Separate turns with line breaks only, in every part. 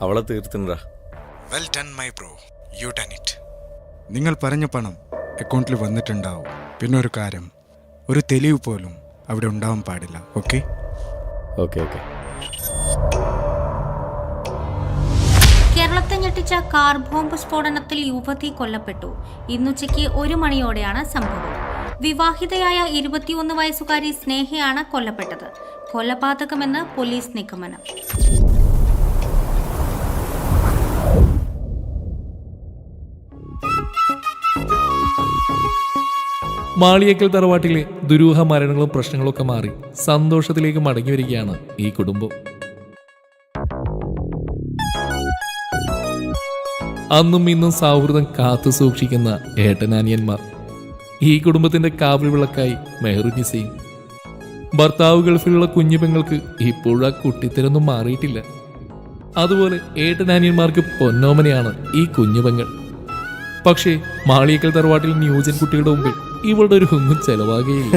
അവളെ തീർത്തിണ്ടാ.
Well done my bro, you done it. നിങ്ങൾ പറഞ്ഞ പണം അക്കൗണ്ടിൽ വന്നിട്ടുണ്ടാവും. പിന്നെ ഒരു കാര്യം, ഒരു തെളിവ് പോലും അവിടെ ഉണ്ടാവാൻ പാടില്ല. Okay
okay okay.
കേരളത്തെ ഞെട്ടിച്ച കാർ ബോംബ് സ്ഫോടനത്തിൽ യുവതി കൊല്ലപ്പെട്ടു. ഇന്നുച്ചയ്ക്ക് 1 മണിയോടെയാണ് സംഭവം. വിവാഹിതയായ 21 വയസ്സുകാരി സ്നേഹയാണ് കൊല്ലപ്പെട്ടത്. കൊലപാതകമെന്ന് പോലീസ് നിഗമനം.
മാളിയേക്കൽ തറവാട്ടിലെ ദുരൂഹ മരണങ്ങളും പ്രശ്നങ്ങളും ഒക്കെ മാറി സന്തോഷത്തിലേക്ക് മടങ്ങി വരികയാണ് ഈ കുടുംബം. അന്നും ഇന്നും സൗഹൃദം കാത്തു സൂക്ഷിക്കുന്ന ഏട്ടനാനിയന്മാർ. ഈ കുടുംബത്തിന്റെ കാവൽ വിളക്കായി മെഹറുനിസയും. ഭർത്താവ് ഗൾഫിലുള്ള കുഞ്ഞു പെങ്ങൾക്ക് ഇപ്പോഴും ആ കുട്ടിത്തരൊന്നും മാറിയിട്ടില്ല. അതുപോലെ ഏട്ടനാനിയന്മാർക്ക് പൊന്നോമനയാണ് ഈ കുഞ്ഞുപെങ്ങൾ. പക്ഷേ മാളിയേക്കൽ തറവാട്ടിൽ ന്യൂജൻ കുട്ടികളുടെ മുമ്പിൽ ഇവളുടെ ഒരു ഒന്നും ചെലവാകുകയില്ല.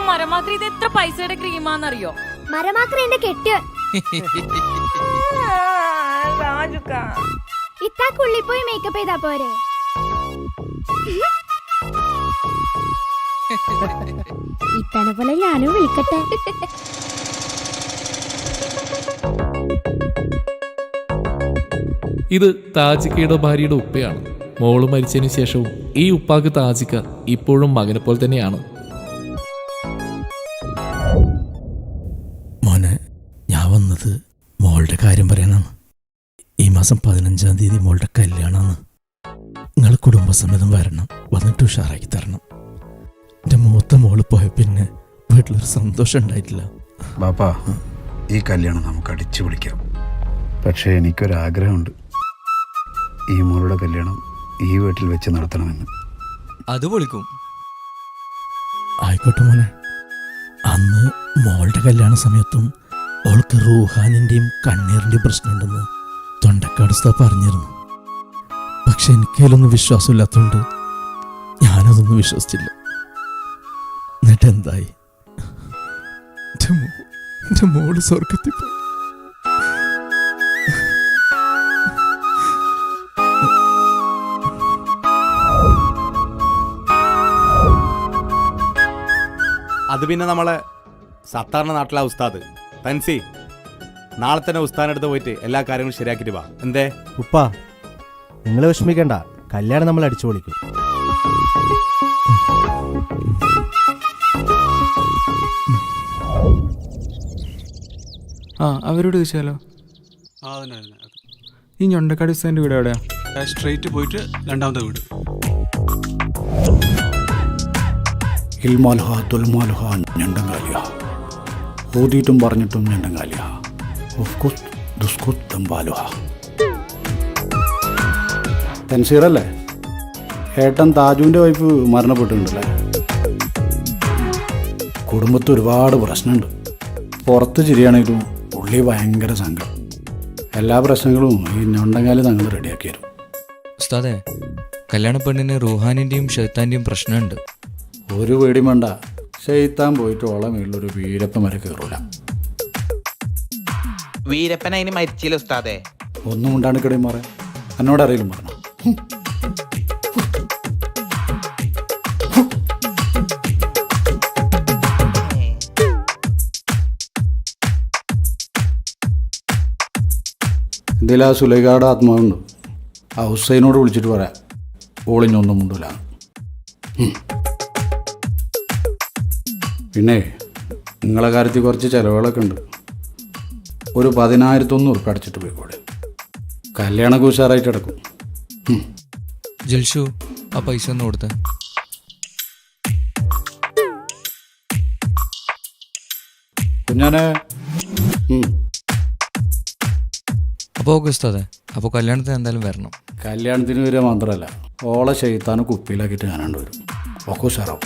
മരമാക്രി ഇത് എത്ര പൈസയുടെ ക്രീമാന്നറിയോ?
മരമാക്രി എന്റെ കെട്ടിയ ഇത്താക്കുള്ളിൽ പോയി മേക്കപ്പ് ചെയ്താ പോരെ? ഇത്തനെ പോലെ ഞാനും വിളിക്കട്ടെ.
ഇത് താജിക്കയുടെ ഭാര്യയുടെ ഉപ്പയാണ്. മോള് മരിച്ചതിന് ശേഷവും ഈ ഉപ്പാക്ക് താജിക്ക ഇപ്പോഴും മകനെ പോലെ തന്നെയാണ്.
മോനെ, ഞാൻ വന്നത് മോളുടെ കാര്യം പറയാനാണ്. ഈ മാസം 15-ാം തീയതി മോളുടെ കല്യാണമാണ്. നിങ്ങൾ കുടുംബസമേതം വരണം, വന്നിട്ട് ഉഷാറാക്കി തരണം. എൻ്റെ മൂത്ത മോള് പോയ പിന്നെ വീട്ടിലൊരു സന്തോഷം ഉണ്ടായിട്ടില്ല.
ബാപ്പാ, ഈ കല്യാണം നമുക്ക് അടിച്ചു വിളിക്കാം. പക്ഷേ എനിക്കൊരാഗ്രഹമുണ്ട്, ഈ മോളുടെ കല്യാണം ഈ വീട്ടിൽ വെച്ച് നടത്തണമെന്ന്.
അത് പൊളിക്കും.
ആയിക്കോട്ടെ മോനെ. അന്ന് മോളുടെ കല്യാണ സമയത്തും അവൾക്ക് റൂഹാനിൻ്റെയും കണ്ണീറിൻ്റെയും പ്രശ്നമുണ്ടെന്ന് തൊണ്ടക്കാട് ഉസ്താദ് പറഞ്ഞിരുന്നു. പക്ഷെ എനിക്കതിലൊന്നും വിശ്വാസമില്ലാത്തതുകൊണ്ട് ഞാനതൊന്നും വിശ്വസിച്ചില്ല. എന്നിട്ട് എന്തായി? എൻ്റെ മോള് സ്വർഗത്തിൽ പോയി.
അത് പിന്നെ നമ്മളെ സത്താറിൻ്റെ നാട്ടിലെ ഉസ്താദ് തൻസി നാളെ തന്നെ ഉസ്താദിനടുത്ത് പോയിട്ട് എല്ലാ കാര്യങ്ങളും ശരിയാക്കിയിട്ട് വാ. എന്തേ
ഉപ്പാ, നിങ്ങൾ വിഷമിക്കണ്ട, കല്യാണം നമ്മൾ അടിച്ചു പൊളിക്കും.
അവരോട് ചോദിച്ചാലോ? ഈ ഞൊണ്ടക്കാട് ഉസ്താദിന്റെ വീട് എവിടെയാ?
സ്ട്രെയിറ്റ് പോയിട്ട് രണ്ടാമത്തെ വീട്.
ഇൽമാൽഹ തുൽമാൽഹ ഞണ്ടങ്കാലിയ, ഓതിയിട്ടും പറഞ്ഞിട്ടും ഞണ്ടങ്കാലിയ, തൻസീറല്ലേ? ഏട്ടൻ താജുവിൻ്റെ വൈഫ് മരണപ്പെട്ടിട്ടുണ്ടല്ലേ? കുടുംബത്തിൽ ഒരുപാട് പ്രശ്നമുണ്ട്. പുറത്ത് ചിരിയാണെങ്കിലും ഉള്ളി ഭയങ്കര സങ്കടം. എല്ലാ പ്രശ്നങ്ങളും ഈ ഞണ്ടങ്കാലി തങ്ങൾ റെഡിയാക്കി തരും.
ഉസ്താദേ, കല്യാണ പെണ്ണിന് റൂഹാനിൻ്റെയും ഷെയ്ത്താൻ്റെയും പ്രശ്നമുണ്ട്.
ഒരു പേടിയും വേണ്ട, ഷെയ്ത്താൻ പോയിട്ട് ഓളം വീട്ടിലൊരു വീരപ്പൻ വരെ കയറൂല.
വീരപ്പൻ അതിന് മരിച്ചില്ല ഉസ്താദേ.
ഒന്നും ഉണ്ടാണ്ട് കിടയും മാറേ, എന്നോട് അറിയിലും പറഞ്ഞു. ഇതിൽ ആ സുലൈഖയുടെ ആത്മാവുണ്ട്. ആ ഹുസൈനോട് വിളിച്ചിട്ട് പറയാം, ഓളിഞ്ഞൊന്നും മുണ്ടില്ല. പിന്നെ നിങ്ങളെ കാര്യത്തിൽ കുറച്ച് ചിലവുകളൊക്കെ ഉണ്ട്. ഒരു 10,100 ഉറുപ്പിക അടച്ചിട്ട് പോയിക്കോടെ. കല്യാണമൊക്കെ ഉഷാറായിട്ട് കിടക്കും.
ജൽഷു, ആ പൈസ ഒന്ന് കൊടുത്തേ.
കുഞ്ഞാനെ.
അപ്പോൾ ഓക്കെ ഉസ്താദേ, അപ്പോൾ കല്യാണത്തിന് എന്തായാലും വരണം.
കല്യാണത്തിന് വരിക മാത്രമല്ല, ഓളെ ഷെയ്ത്താനും കുപ്പിയിലാക്കിയിട്ട് ഞാനാണ്ട് വരും. ഒക്കെ ഉഷാറാവും.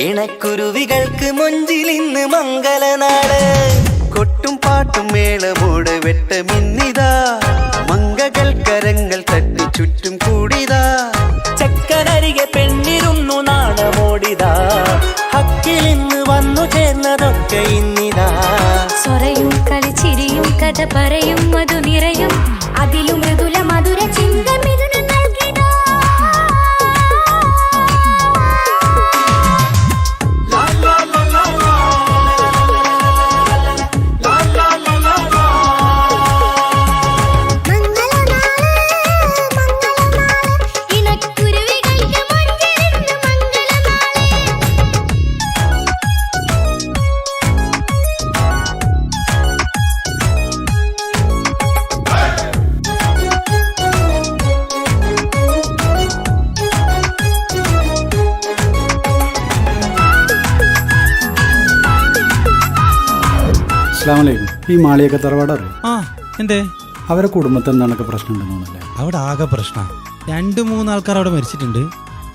ഇണക്കുരുവികൾക്ക് മുഞ്ചിലിന്ന് മംഗലനാട് കൊട്ടും പാട്ടും മേളമോട് വെട്ടമിന്നിതാ മംഗകൾ കരങ്ങൾ തട്ടി ചുറ്റും കൂടിതാ ചക്കനരികെ പെണ്ണിരുന്നു നാണമോടിതാ ഹക്കിലിന്ന് വന്നു ചേർന്നതൊക്കെ ഇന്നിതാ
സ്വരയും കളിച്ചിരിയും കഥ പറയും മധു നിറയും അതിലും മൃദുല മധുര ചിന്ത മിഥുന നൽകിതാ
അസ്സലാമലൈക്കും. ഈ മാളിയൊക്കെ തറവാട് അറിയും?
ആ എന്തേ
അവരെ കുടുംബത്തിൽ എന്തൊക്കെ പ്രശ്നം ഉണ്ടെന്നല്ലേ?
അവിടെ ആകെ പ്രശ്നം 2-3 ആൾക്കാർ അവിടെ മരിച്ചിട്ടുണ്ട്.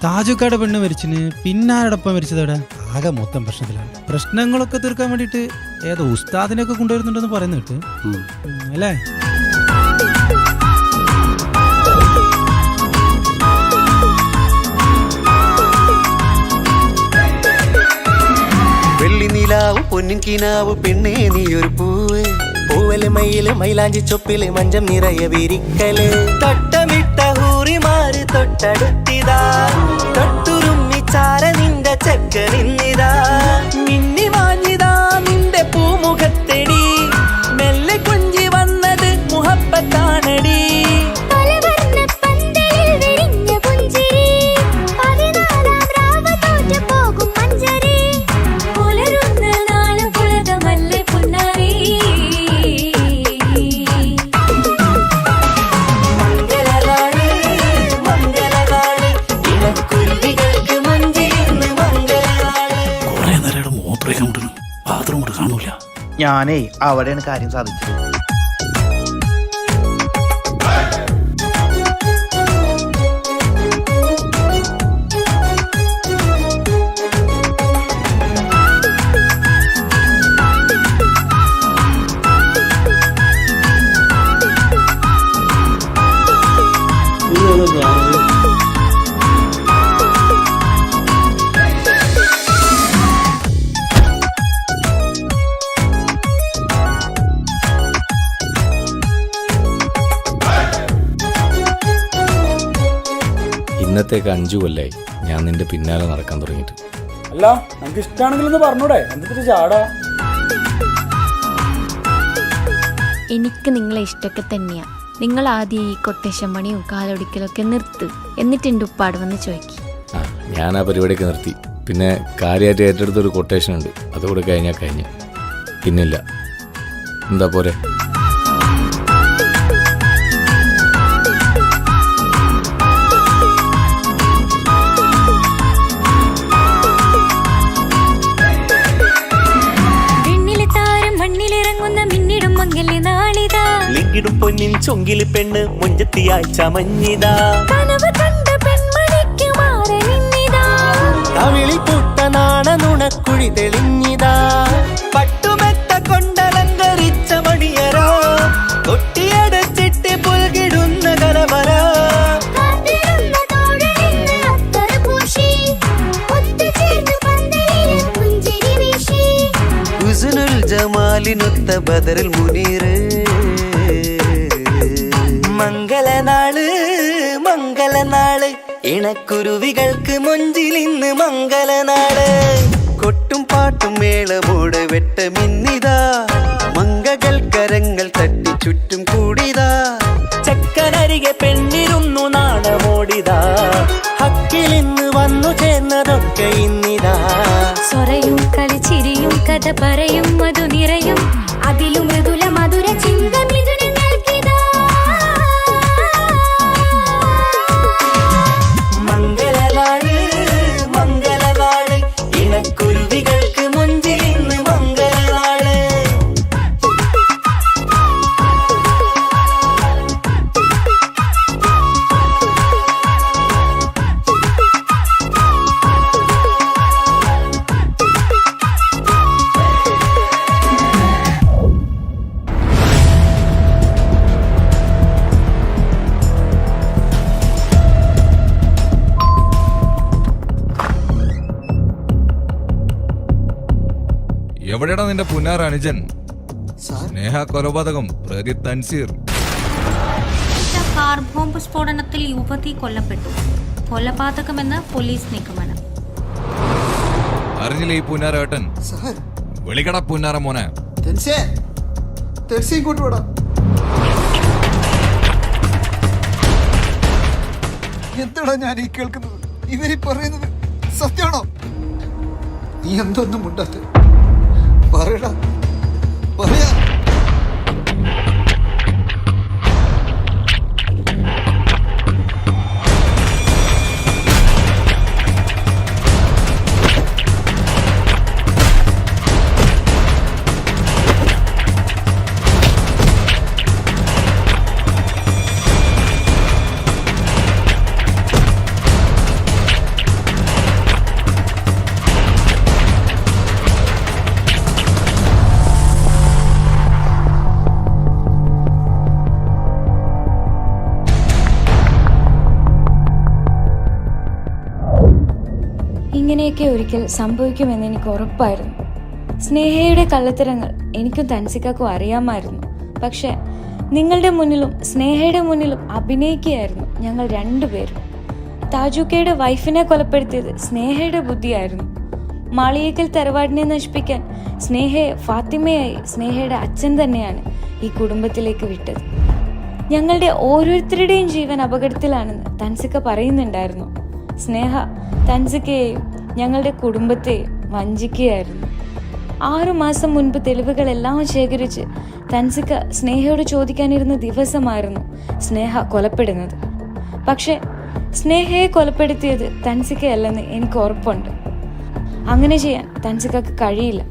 താജുക്കാട് പെണ്ണ് മരിച്ചിന്, പിന്നെ ആരോടൊപ്പം മരിച്ചത് അവിടെ ആകെ മൊത്തം പ്രശ്നത്തിലാണ്. പ്രശ്നങ്ങളൊക്കെ തീർക്കാൻ വേണ്ടിയിട്ട് ഏതോ ഉസ്താദിനെയൊക്കെ കൊണ്ടുവരുന്നുണ്ടെന്ന് പറയുന്ന കേട്ട് അല്ലേ?
വെള്ളി നിലാവ് പൊന്നിൻ കിനാവ് പെണ്ണേ നീയൊരു പൂവ് പൂവല് മയില് മൈലാഞ്ചി ചൊപ്പില് മഞ്ചം നിറയെ വിരിക്കല് തൊട്ടമിട്ട ഹൂറിമാര് തൊട്ടടുത്തിതാ തൊട്ടുരുമ്മി ചാര നിന്റെ ചക്കനിന്നിതാ മിന്നി വാഞ്ഞിതാ നിന്റെ പൂമുഖത്തെടി മെല്ലെ കുഞ്ചി വന്നത് മുഹബത്താണടി ഞാനേ അവിടെയാണ് കാര്യം സാധിച്ചത്.
ഇന്നത്തേക്ക് 5 കൊല്ലായി ഞാൻ നിന്റെ പിന്നാലെ നടക്കാൻ തുടങ്ങിയിട്ട്.
അല്ല, നമുക്ക് ഇഷ്ടമാണെങ്കിലൊന്ന് പറഞ്ഞൂടെ? എന്തൊരു ചാടാ?
എനിക്ക് നിങ്ങളെ ഇഷ്ടമൊക്കെ തന്നെയാ. നിങ്ങൾ ആദ്യം ഈ കൊട്ടേഷൻ പണിയും കാലൊടിക്കലൊക്കെ നിർത്ത്, എന്നിട്ട് എൻ്റെ ഉപ്പാട് വന്ന് ചോദിക്കും.
ഞാൻ ആ പരിപാടിയൊക്കെ നിർത്തി. പിന്നെ കാര്യമായിട്ട് ഏറ്റെടുത്തൊരു കൊട്ടേഷൻ ഉണ്ട്, അതുകൂടെ കഴിഞ്ഞാൽ കഴിഞ്ഞ്. പിന്നില്ല. എന്താ പോരെ?
ിടും പൊന്നിൻ ചൊങ്കില് പെണ്ണ് മുഞ്ചത്തിയായി ചമഞ്ഞിതാ കവിളി പൂത്ത നാണ നുണക്കുഴി തെളിഞ്ഞിതാ പട്ടുമെത്ത കൊണ്ടലങ്കരിച്ച മണിയരോ കൊട്ടിയടച്ചിട്ട് പുൽകിടുന്ന കലവര ഹുസ്നുൽ ജമാലിനൊത്ത ബദറിൽ മുനീറ് മംഗളനാള് മംഗളനാള് ഇണക്കുരുവികൾക്ക് മുഞ്ചിലിന്ന് മംഗളനാള് കൊട്ടും പാട്ടും മേളമോട് വെട്ടമിന്നിതാ മംഗകൾ കരങ്ങൾ തട്ടി ചുറ്റും കൂടിതാ ചക്കനരികെ പെണ്ണിരുന്നു നാണമോടിതാ ഹക്കിലിന്ന് വന്നു ചേർന്നതൊക്കെ ഇന്നിതാ
സ്വരയും കളിച്ചിരിയും കഥ പറയും മധു നിറയും അതിലും മൃദുല മധുര ചിന്ത മിഥുന നൽകിതാ
മംഗളനാള് മംഗളനാള് ഇണക്കുരുവികൾക്ക് മുഞ്ചിലിന്ന് മംഗളനാള്
എവിടെയാടാ നിന്റെ പുന്നാർ അനുജൻ? സ്നേഹ കൊലപാതകം പ്രതി തൻസീർ.
കാർ ബോംബ് സ്ഫോടനത്തിൽ യുവതി കൊല്ലപ്പെട്ടു. കൊലപാതകമെന്ന് പോലീസ് നിഗമനം.
അറിഞ്ഞില്ലേ ഈ പുന്നാരേട്ടൻ? വിളിക്കട പുന്നാര മോനെ.
എന്താടാ ഞാൻ ഈ കേൾക്കുന്നത്? ഇവരീ പറയുന്നത് സത്യമാണോ? നീ എന്തൊന്നും മുണ്ടാത്ത പറയടാ, പറയാ.
ഇങ്ങനെയൊക്കെ ഒരിക്കൽ സംഭവിക്കുമെന്ന് എനിക്ക് ഉറപ്പായിരുന്നു. സ്നേഹയുടെ കള്ളത്തരങ്ങൾ എനിക്കും തൻസിക്കാക്കും അറിയാമായിരുന്നു. പക്ഷെ നിങ്ങളുടെ മുന്നിലും സ്നേഹയുടെ മുന്നിലും അഭിനയിക്കുകയായിരുന്നു ഞങ്ങൾ രണ്ടുപേരും. താജുക്കയുടെ വൈഫിനെ കൊലപ്പെടുത്തിയത് സ്നേഹയുടെ ബുദ്ധിയായിരുന്നു. മാളിയേക്കൽ തറവാടിനെ നശിപ്പിക്കാൻ സ്നേഹയെ ഫാത്തിമയായി സ്നേഹയുടെ അച്ഛൻ തന്നെയാണ് ഈ കുടുംബത്തിലേക്ക് വിട്ടത്. ഞങ്ങളുടെ ഓരോരുത്തരുടെയും ജീവൻ അപകടത്തിലാണെന്ന് തൻസിക്ക പറയുന്നുണ്ടായിരുന്നു. സ്നേഹ തൻസിക്കയെയും ഞങ്ങളുടെ കുടുംബത്തെയും വഞ്ചിക്കുകയായിരുന്നു. 6 മാസം മുൻപ് തെളിവുകളെല്ലാം ശേഖരിച്ച് തൻസിക്ക സ്നേഹയോട് ചോദിക്കാനിരുന്ന ദിവസമായിരുന്നു സ്നേഹ കൊലപ്പെടുന്നത്. പക്ഷെ സ്നേഹയെ കൊലപ്പെടുത്തിയത് തൻസിക്കയല്ലെന്ന് എനിക്ക് ഉറപ്പുണ്ട്. അങ്ങനെ ചെയ്യാൻ തൻസിക്കക്ക് കഴിയില്ല.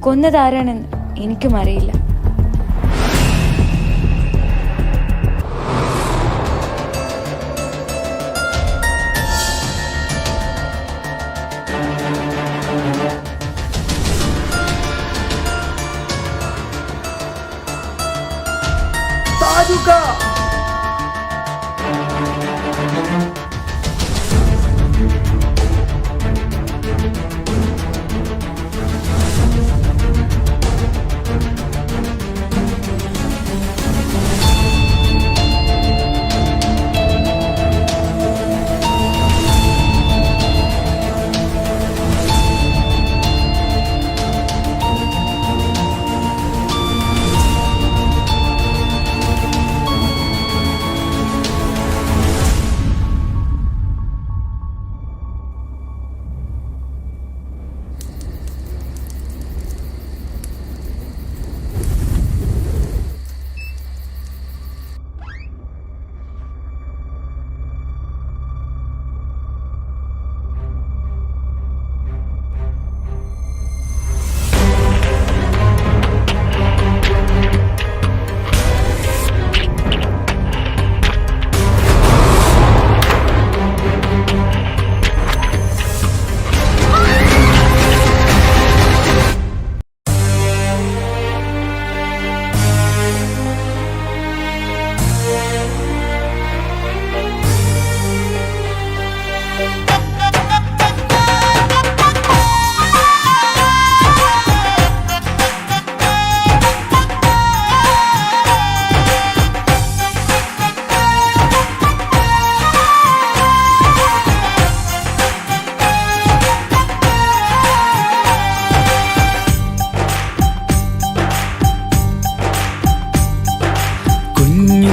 കൊന്നതാരാണെന്ന് എനിക്കും അറിയില്ല.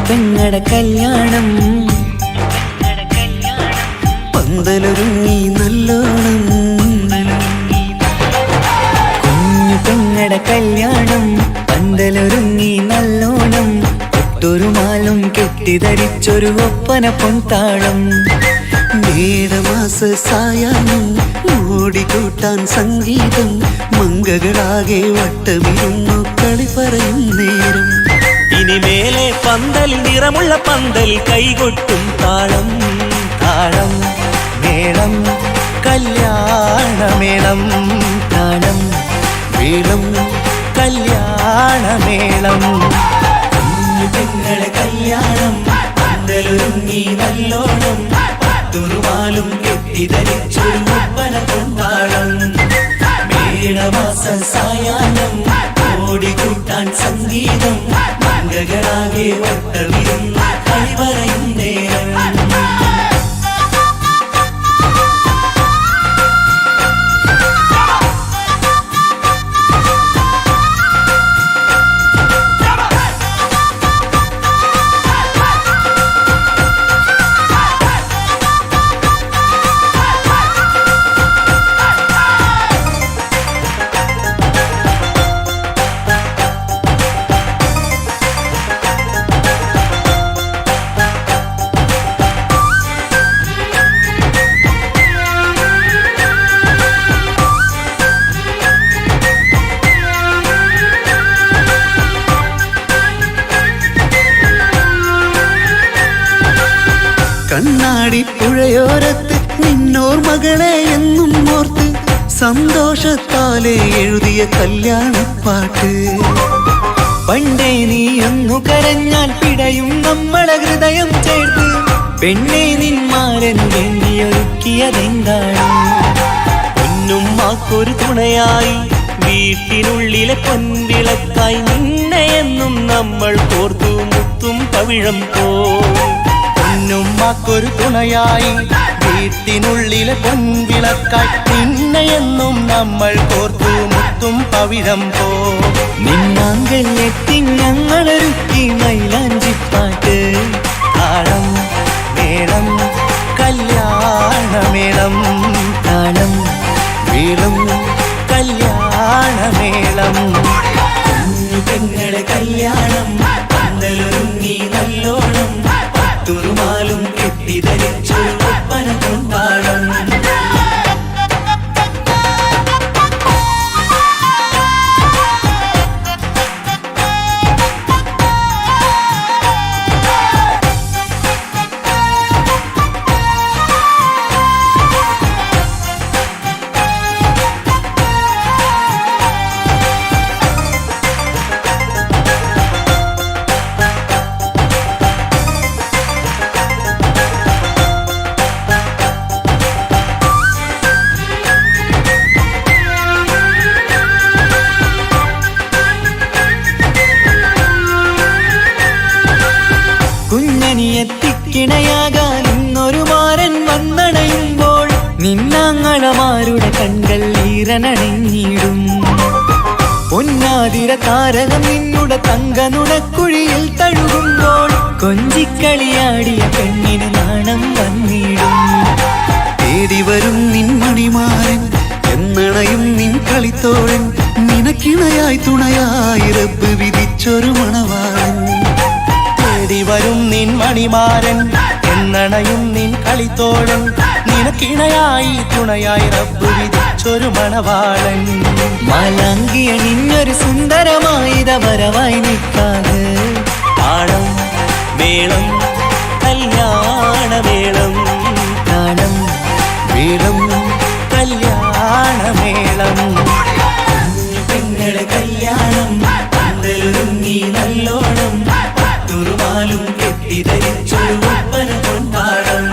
പെങ്ങടെ കല്യാണം പന്തലൊരുങ്ങി നല്ലോണം. കുഞ്ഞു പെങ്ങടെ കല്യാണം പന്തലൊരുങ്ങി നല്ലോണം. ഒട്ടൊരു മാലും കെട്ടിധരിച്ചൊരു ഒപ്പന പൊൻതാളം. മേടമാസ സായാഹ്നം ഓടിക്കൂട്ടാൻ സംഗീതം. മംഗകളാകെ വട്ടമിരുന്നു കളി പറയും നേരം. ഇനിമേലെ പന്തൽ നിറമുള്ള പന്തൽ കൈകൊട്ടും താളം. താളം മേളം കല്യാണമേളം. താളം മേളം കല്യാണമേളം. കുഞ്ഞു പെങ്ങളെ കല്യാണം പന്തലൊരുങ്ങി നല്ലോണം. പട്ടുറുമാലും കെട്ടിധരിച്ചൊരു ഒപ്പന പൊൻതാളം. മേടമാസ മകളെ എന്നും ഓർത്ത് സന്തോഷത്താലെ എഴുതിയ കല്യാണപ്പാട്ട്. പണ്ടേ നീ ഒന്നു കരഞ്ഞാൽ പിടയും നമ്മളെ ഹൃദയം ചേർത്ത് പെണ്ണെ നിന്മാരൻ വേണ്ടിയൊരുക്കിയതെന്താണ്? പൊന്നുമ്മാക്കൊരു തുണയായി വീട്ടിനുള്ളിലെ പൊൻവിളക്കായി നിന്നെയെന്നും നമ്മൾ കോർത്തു മുത്തും പവിഴം പോ. പൊന്നുമ്മാക്കൊരു തുണയായി വീട്ടിനുള്ളിലെ പൊൻവിളക്കായി നിന്നെയെന്നും നമ്മൾ കോർത്തു മുത്തും പവിഴം പോ. നിന്നാങ്കൾ എത്തി ഞങ്ങളൊരുക്കി മൈലാഞ്ചിപ്പാട്ട്. താളം മേളം കല്യാണമേളം, താളം മേളം കല്യാണമേളം. പെങ്ങളെ കല്യാണം പന്തലൊരുങ്ങി നല്ലോണം പത്തുറുമാലും കെട്ടിധരിച്ചൊരു ഒപ്പന കൊണ്ടാടം. കുഞ്ഞനിയെത്തിക്കിണയാകാൻ ഇന്നൊരു മാരൻ വന്നണയുമ്പോൾ നിന്നാങ്ങളമാരുടെ കൺകൾ ഈറനണിഞ്ഞിടും. പൊന്നാതിര താരകം നിന്നുടെ തങ്കനുടക്കുഴിയിൽ തഴുകുമ്പോൾ കൊഞ്ചിക്കളിയാടിയ പെണ്ണിന് നാണം വന്നിടും. തേടി വരും നിൻ മണിമാരൻ എന്നണയും നിൻ കളിത്തോഴൻ നിനക്കിണയായി തുണയായി റബ്ബ് വിധിച്ചൊരു മണവാളൻ. തേടി വരും നിൻ മണിമാരൻ എന്നണയും നിൻ കളിത്തോഴൻ നിനക്കിണയായി തുണയായി റബ്ബ് വിധിച്ചൊരു മണവാളൻ. മാലാങ്കിയ നിന്നൊരു സുന്ദരമായിത വരവായി നിൽക്കാതെ താളം മേളം കല്യാണമേളം, താളം മേളം കല്യാണമേളം. പെങ്ങളെ കല്യാണം പന്തലൊരുങ്ങി നല്ലോണം പത്തുറുമാലും കെട്ടിധരിച്ചൊരു ഒപ്പന കൊണ്ടാടം.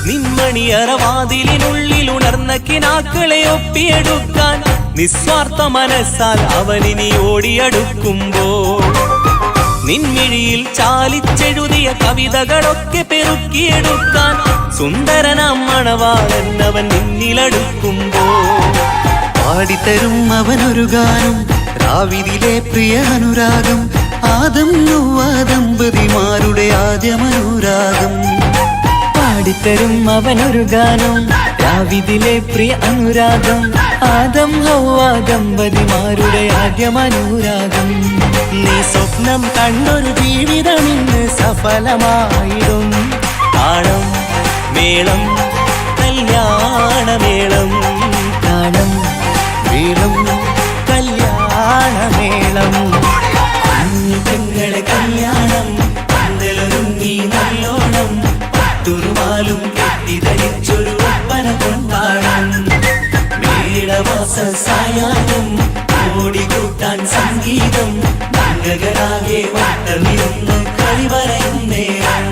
നിന്മണിയറവാതിലിനുള്ളിൽ ഉണർന്ന കിനാക്കളെ ഒപ്പിയെടുക്കാൻ നിസ്വാർത്ഥ മനസ്സാൽ അവനിനി ഓടിയടുക്കുമ്പോൾ നിൻമിഴിയിൽ ചാലിച്ചെഴുതിയ കവിതകളൊക്കെ പെറുക്കിയെടുക്കാൻ സുന്ദരനാം മണവാളൻ അവൻ നിന്നിലടുക്കുമ്പോൾ പാടിത്തരും അവനൊരു ഗാനം രാവിലെ പ്രിയ അനുരാഗം. ആദം നൊവ്വ ദമ്പതിമാരുടെ ആദ്യമനുരാഗം. പാടിത്തരും അവനൊരു ഗാനം രാവിലെ പ്രിയ അനുരാഗം. ആദം ഹൗവ ദമ്പതിമാരുടെ ആദ്യമനുരാഗം. നീ സ്വപ്നം കണ്ടൊരു ജീവിതം ഇന്ന് സഫലമായിടും. താളം മേളം കല്യാണമേളം, താളം മേളം കല്യാണമേളം. പെങ്ങളെ കല്യാണം പന്തലൊരുങ്ങി നല്ലോണം പത്തുറുമാലും കെട്ടിധരിച്ചൊരു ഒപ്പന കൊണ്ടാടം. മേളമാസ സായാഹ്നം ഓടിക്കൂട്ടാൻ സംഗീതം മംഗളാകെ വട്ടമിരുന്ന് കളി പറയുന്നേരം.